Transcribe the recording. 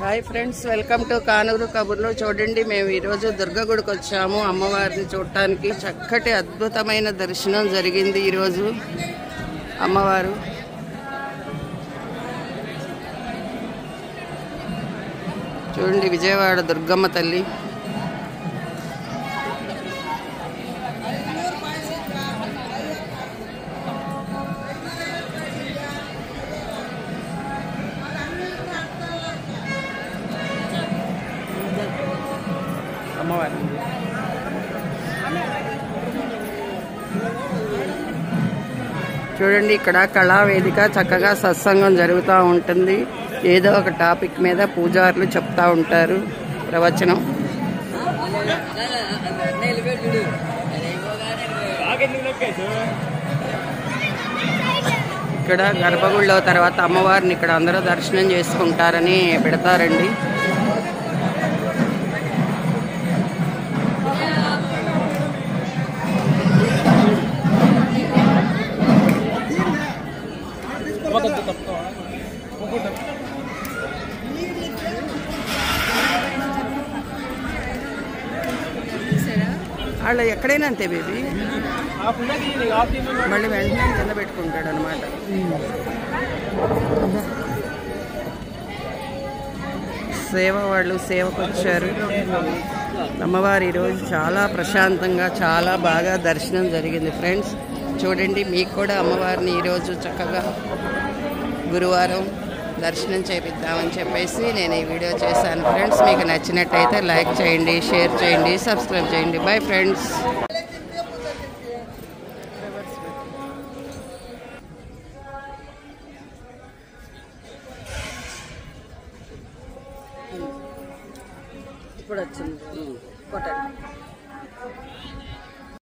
Hi friends, welcome to Kanuru కబుర్లో. చూడండి, మేము ఈరోజు దుర్గ గుడికి వచ్చాము అమ్మవారిని చూడటానికి. చక్కటి అద్భుతమైన దర్శనం జరిగింది ఈరోజు. అమ్మవారు చూడండి, విజయవాడ దుర్గమ్మ తల్లి. అమ్మవారు చూడండి, ఇక్కడ కళావేదిక చక్కగా సత్సంగం జరుగుతూ ఉంటుంది. ఏదో ఒక టాపిక్ మీద పూజారులు చెప్తా ఉంటారు ప్రవచనం. ఇక్కడ గర్భగుడిలో తర్వాత అమ్మవారిని ఇక్కడ అందరూ దర్శనం చేసుకుంటారని పెడతారండి. వాళ్ళు ఎక్కడైనా అంతే బేబీ, మళ్ళీ వెంటనే కింద పెట్టుకుంటాడు అనమాట. సేవ వాళ్ళు సేవకు వచ్చారు. అమ్మవారు ఈరోజు చాలా ప్రశాంతంగా చాలా బాగా దర్శనం జరిగింది ఫ్రెండ్స్. చూడండి, మీకు కూడా అమ్మవారిని ఈరోజు చక్కగా గురువారం దర్శనం చేపిద్దామని చెప్పేసి నేను ఈ వీడియో చేశాను ఫ్రెండ్స్. మీకు నచ్చినట్టయితే లైక్ చేయండి, షేర్ చేయండి, సబ్స్క్రైబ్ చేయండి. Bye friends. ఇప్పుడు వచ్చింది కొట్టండి.